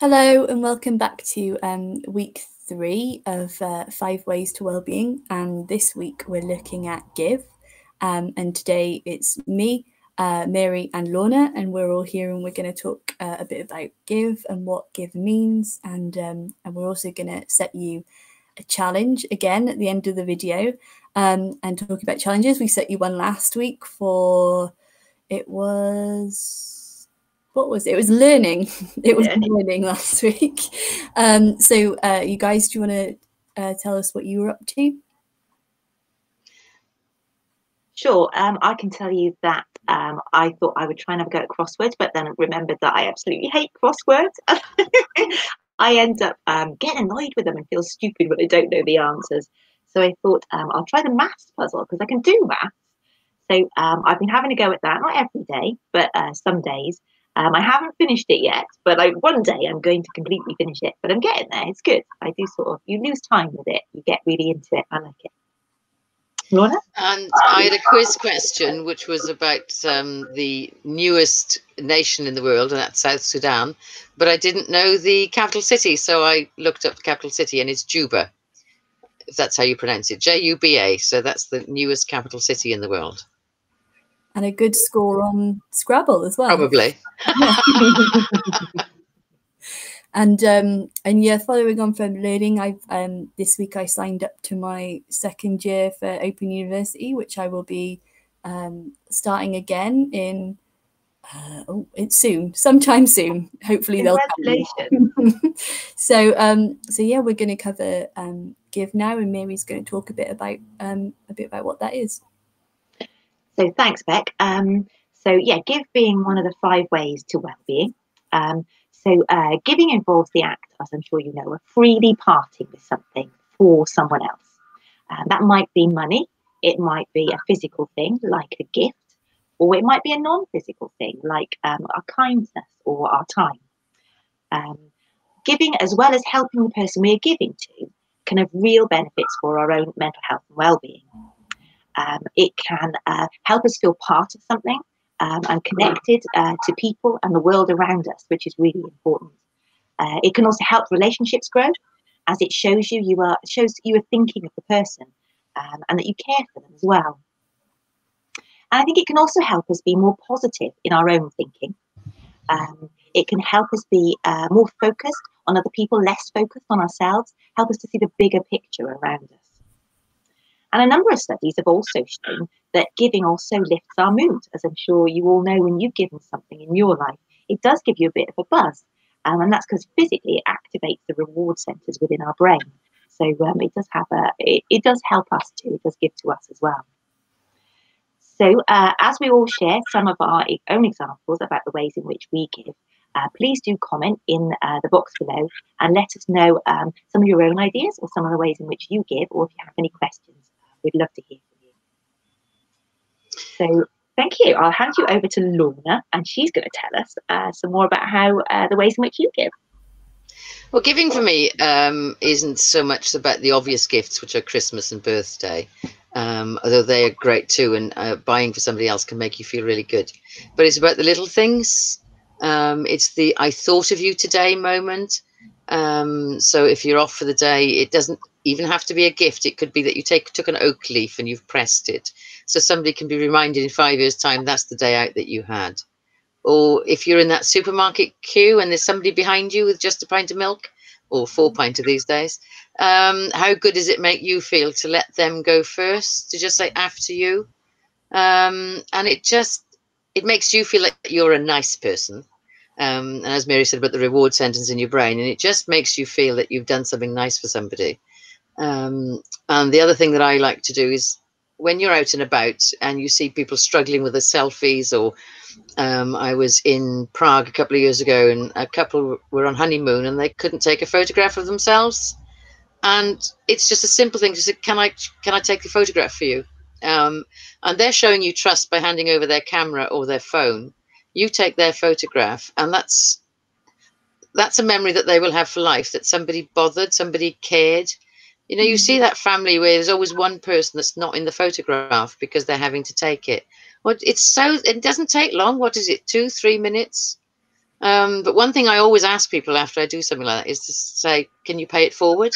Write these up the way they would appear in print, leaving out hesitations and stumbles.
Hello and welcome back to week 3 of 5 Ways to Wellbeing, and this week we're looking at give, and today it's me, Mary and Lorna, and we're all here and we're going to talk a bit about give and what give means, and we're also going to set you a challenge again at the end of the video, and talk about challenges. We set you one last week for, it was learning. It was learning last week. So you guys, do you want to tell us what you were up to? Sure. I can tell you that I thought I would try and have a go at crosswords, but then remembered that I absolutely hate crosswords. I end up getting annoyed with them and feel stupid when I don't know the answers. So I thought I'll try the maths puzzle because I can do maths. So I've been having a go at that, not every day, but some days. I haven't finished it yet, but one day I'm going to completely finish it. But I'm getting there. It's good. I do you lose time with it. You get really into it. I like it. Lorna? And I had a quiz question, which was about the newest nation in the world, and that's South Sudan. But I didn't know the capital city, so I looked up the capital city, and it's Juba, if that's how you pronounce it, J-U-B-A. So that's the newest capital city in the world. And a good score on Scrabble as well. Probably. And yeah, following on from learning, I've this week I signed up to my second year for Open University, which I will be starting again in it's soon, sometime soon. Hopefully they'll come. So yeah, we're going to cover give now, and Mary's going to talk a bit about what that is. So thanks, Beck. So yeah, give being one of the 5 ways to well-being. So giving involves the act, as I'm sure you know, of freely parting with something for someone else. That might be money, it might be a physical thing like a gift, or it might be a non-physical thing like our kindness or our time. Giving, as well as helping the person we are giving to, can have real benefits for our own mental health and well-being. It can help us feel part of something and connected to people and the world around us, which is really important. It can also help relationships grow, as it shows you are thinking of the person and that you care for them as well. And I think it can also help us be more positive in our own thinking. It can help us be more focused on other people, less focused on ourselves, help us to see the bigger picture around us. And a number of studies have also shown that giving also lifts our mood, as I'm sure you all know. When you've given something in your life, it does give you a bit of a buzz. And that's because physically it activates the reward centres within our brain. So it does help us too. It does give to us as well. So as we all share some of our own examples about the ways in which we give, please do comment in the box below and let us know some of your own ideas or some of the ways in which you give, or if you have any questions. We'd love to hear from you. So thank you. I'll hand you over to Lorna, and she's going to tell us some more about how the ways in which you give. Well, giving for me isn't so much about the obvious gifts, which are Christmas and birthday, although they are great too, and buying for somebody else can make you feel really good. But it's about the little things. It's the I thought of you today moment. So if you're off for the day, it doesn't even have to be a gift. It could be that you took an oak leaf and you've pressed it, so somebody can be reminded in 5 years' time that's the day out that you had. Or if you're in that supermarket queue and there's somebody behind you with just a pint of milk, or 4 pints these days, how good does it make you feel to let them go first, to just say after you? And it makes you feel like you're a nice person. And as Mary said about the reward sentence in your brain, and it just makes you feel that you've done something nice for somebody. And the other thing that I like to do is when you're out and about and you see people struggling with their selfies, or I was in Prague a couple of years ago and a couple were on honeymoon and they couldn't take a photograph of themselves. And it's just a simple thing to say, can I take the photograph for you? And they're showing you trust by handing over their camera or their phone. You take their photograph, and that's a memory that they will have for life, that somebody bothered, somebody cared. You know, you see that family where there's always one person that's not in the photograph because they're having to take it. Well, it doesn't take long. What is it, 2-3 minutes? But one thing I always ask people after I do something like that is to say, can you pay it forward?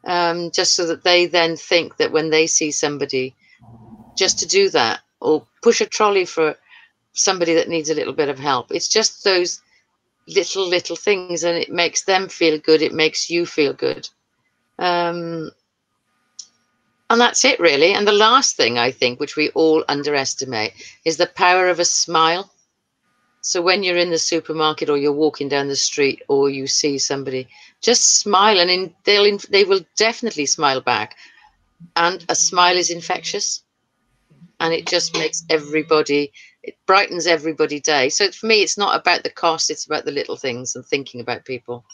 Just so that they then think that when they see somebody, just to do that, or push a trolley for somebody that needs a little bit of help. It's just those little things, and it makes them feel good. It makes you feel good. And that's it, really. And the last thing, I think, which we all underestimate, is the power of a smile. So when you're in the supermarket or you're walking down the street or you see somebody, just smile, and they will definitely smile back. And a smile is infectious, and it just makes everybody, it brightens everybody's day. So for me, it's not about the cost, it's about the little things and thinking about people.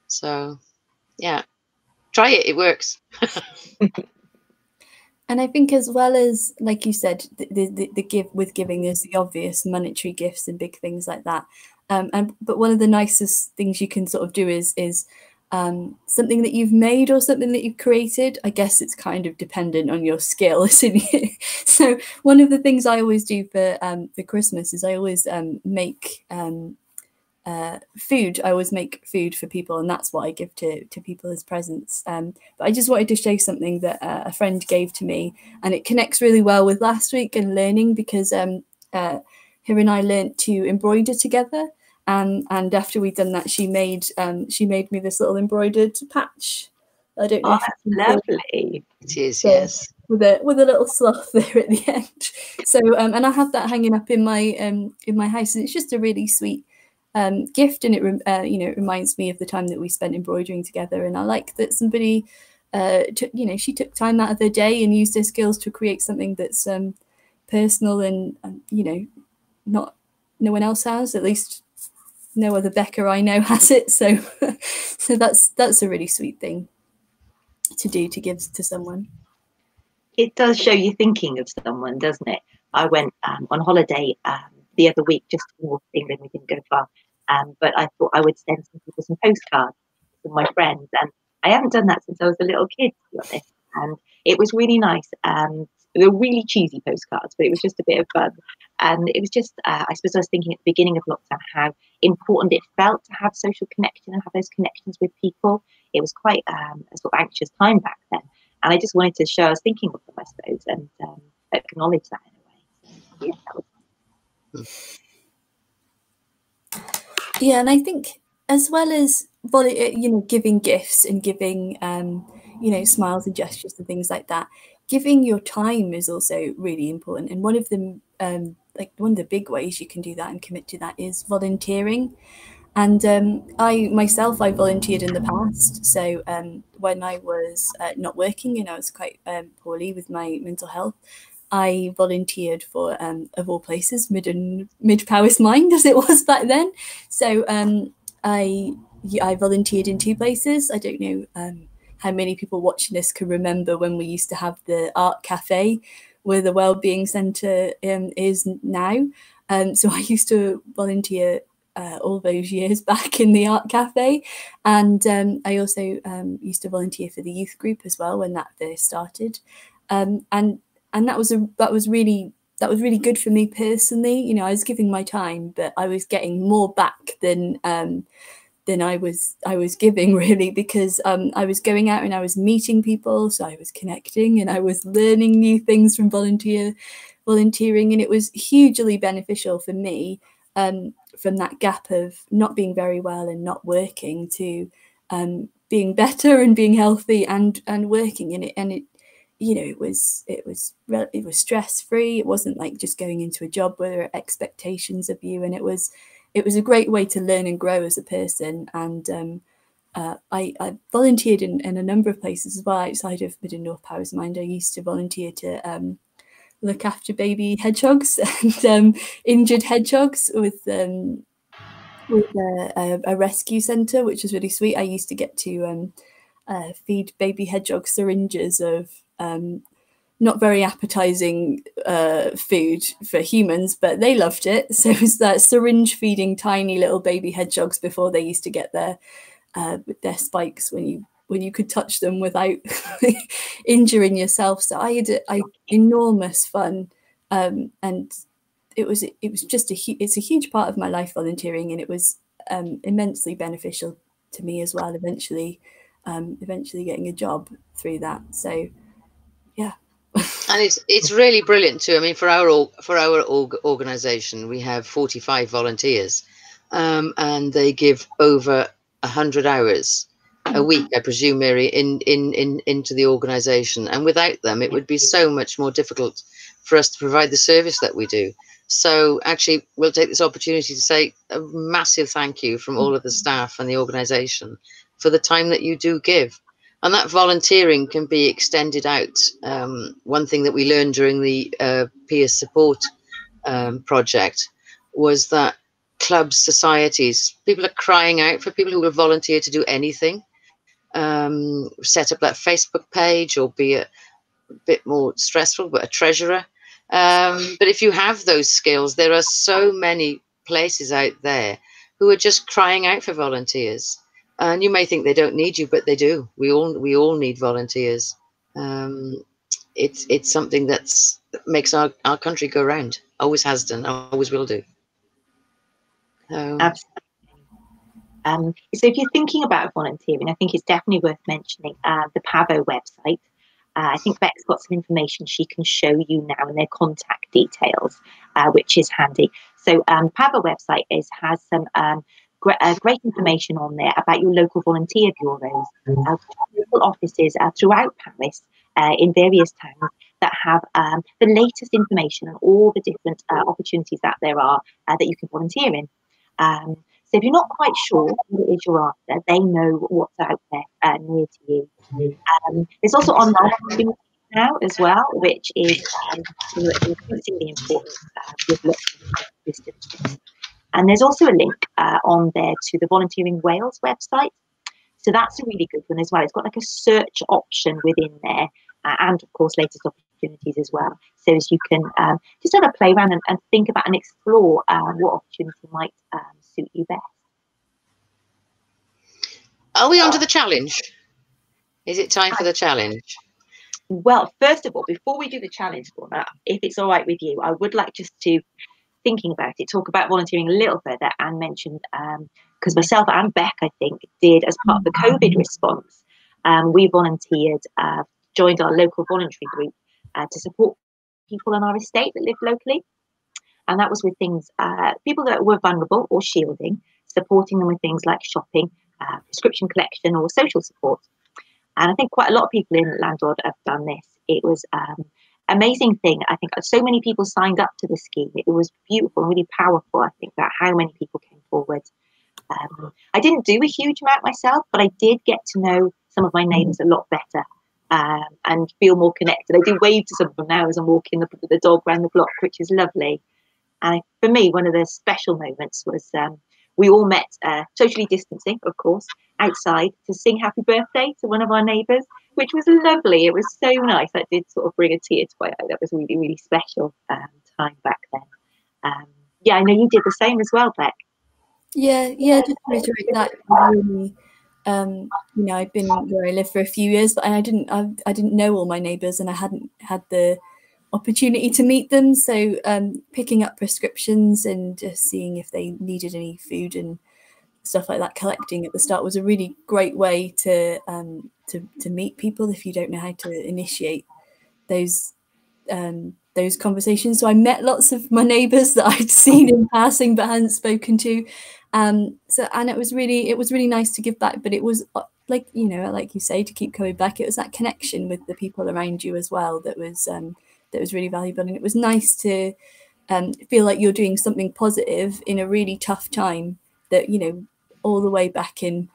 So yeah, try it, it works. And I think, as well as, like you said, the give with giving, there's the obvious monetary gifts and big things like that. But one of the nicest things you can sort of do is something that you've made or something that you've created. I guess it's kind of dependent on your skill. So one of the things I always do for Christmas is I always make food. I always make food for people, and that's what I give to people as presents. But I just wanted to show something that a friend gave to me, and it connects really well with last week and learning, because her and I learnt to embroider together. And after we'd done that, she made me this little embroidered patch. I don't know. Oh, that's lovely. It is, yes. With a little sloth there at the end. So and I have that hanging up in my house, and it's just a really sweet gift, and it reminds me of the time that we spent embroidering together. And I like that somebody she took time out of their day and used her skills to create something that's personal and not no one else has, at least no other Becca I know has it. So so that's a really sweet thing to do, to give to someone. It does show you thinking of someone, doesn't it? I went on holiday the other week, just to North England. We didn't go far, but I thought I would send some people some postcards from my friends, and I haven't done that since I was a little kid, to be honest. And it was really nice. They were really cheesy postcards, but it was just a bit of fun. And it was just, I suppose I was thinking at the beginning of lockdown how important it felt to have social connection and have those connections with people. It was quite a sort of anxious time back then. And I just wanted to show I was thinking of them, I suppose, and acknowledge that in a way. So, yeah, that was... Yeah, and I think, as well as giving gifts and giving smiles and gestures and things like that, giving your time is also really important. And one of them, one of the big ways you can do that and commit to that, is volunteering. And I volunteered in the past. So when I was not working and I was quite poorly with my mental health, I volunteered for, of all places, mid Powys Mind, as it was back then. So I volunteered in 2 places. I don't know how many people watching this can remember when we used to have the art cafe where the Wellbeing Centre is now. So I used to volunteer all those years back in the art cafe, and I also used to volunteer for the youth group as well when that first started, and that was really good for me personally. I was giving my time, but I was getting more back than I was giving, really, because I was going out and I was meeting people, so I was connecting and I was learning new things from volunteering, and it was hugely beneficial for me. From that gap of not being very well and not working to being better and being healthy and working in it, and it was stress free. It wasn't like just going into a job where there are expectations of you, and it was a great way to learn and grow as a person. And I volunteered in a number of places as well outside of Mid and North Powys Mind. I used to volunteer to look after baby hedgehogs and injured hedgehogs with a rescue centre, which was really sweet. I used to get to feed baby hedgehog syringes of not very appetizing food for humans, but they loved it. So it was that syringe feeding tiny little baby hedgehogs before they used to get their spikes when you could touch them without injuring yourself. So I had enormous fun, and just it's a huge part of my life, volunteering, and it was immensely beneficial to me as well. Eventually getting a job through that. So yeah. And it's really brilliant too. I mean, for our organisation, we have 45 volunteers, and they give over 100 hours a week, I presume, Mary, into the organisation. And without them, it would be so much more difficult for us to provide the service that we do. So actually, we'll take this opportunity to say a massive thank you from all of the staff and the organisation for the time that you do give. And that volunteering can be extended out. One thing that we learned during the peer support project was that clubs, societies, people are crying out for people who will volunteer to do anything. Set up that Facebook page, or be a bit more stressful, but a treasurer. But if you have those skills, there are so many places out there who are just crying out for volunteers. And you may think they don't need you, but they do. We all need volunteers. It's something that makes our country go round. Always has done. Always will do. Absolutely. So if you're thinking about volunteering, I think it's definitely worth mentioning the PAVO website. I think Beck's got some information she can show you now, and their contact details, which is handy. So PAVO website has some great information on there about your local volunteer bureaus, local offices throughout Powys, in various towns, that have the latest information on all the different opportunities that there are that you can volunteer in. So if you're not quite sure what it is you're after, they know what's out there near to you. There's also online now as well, which is increasingly important with lots of distances. And there's also a link on there to the Volunteering Wales website. So that's a really good one as well. It's got like a search option within there, and of course latest opportunities as well. So as you can just have a play around and think about and explore what opportunity might suit you best. Are we on to the challenge? Is it time for the challenge? Well, first of all, before we do the challenge, Lorna, if it's all right with you, I would like just to, thinking about it, talk about volunteering a little further, and mention, because myself and Beck, I think, did, as part of the COVID response, we volunteered, joined our local voluntary group to support people on our estate that lived locally. And that was with things, people that were vulnerable or shielding, supporting them with things like shopping, prescription collection, or social support. And I think quite a lot of people in Landlord have done this. It was amazing thing. I think so many people signed up to the scheme. It was beautiful and really powerful, I think, that how many people came forward. I didn't do a huge amount myself, but I did get to know some of my neighbours a lot better and feel more connected. I do wave to some of them now as I'm walking the dog around the block, which is lovely. And for me, one of the special moments was we all met, socially distancing, of course, outside to sing happy birthday to one of our neighbours, which was lovely. It was so nice. That did sort of bring a tear to my eye. That was really, really special time back then. Yeah, I know you did the same as well, Beck. Yeah, just to reiterate that, really, you know, I've been where I live for a few years, but I didn't know all my neighbours, and I hadn't had the opportunity to meet them. So picking up prescriptions and just seeing if they needed any food and stuff like that, collecting at the start, was a really great way to meet people if you don't know how to initiate those conversations. So I met lots of my neighbours that I'd seen in passing but hadn't spoken to. And it was really nice to give back. But it was like you say, to keep coming back. It was that connection with the people around you as well that was really valuable. And it was nice to feel like you're doing something positive in a really tough time. That, you know, all the way back in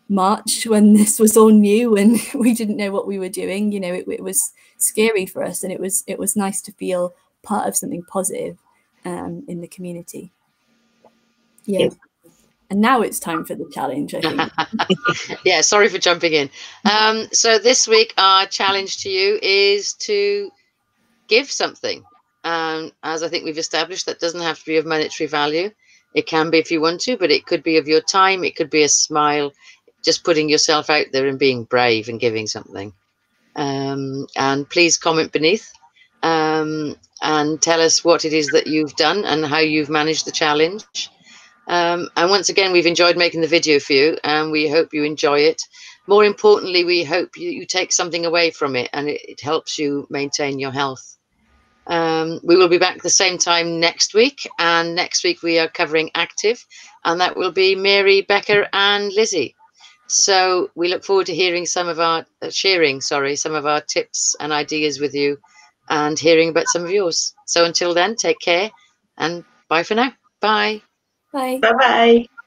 March, when this was all new and we didn't know what we were doing, you know, it was scary for us, and it was nice to feel part of something positive in the community. Yeah. Yes. And now it's time for the challenge, I think. Yeah, sorry for jumping in. So this week our challenge to you is to give something. As I think we've established, that doesn't have to be of monetary value. It can be if you want to, but it could be of your time. It could be a smile, just putting yourself out there and being brave and giving something. And please comment beneath and tell us what it is that you've done and how you've managed the challenge. And once again, we've enjoyed making the video for you, and we hope you enjoy it. More importantly, we hope you take something away from it, and it helps you maintain your health. We will be back the same time next week, and next week we are covering active, and that will be Mary, Becca and Lizzie. So we look forward to hearing sharing some of our tips and ideas with you, and hearing about some of yours. So until then, take care, and bye for now. Bye. Bye. Bye-bye.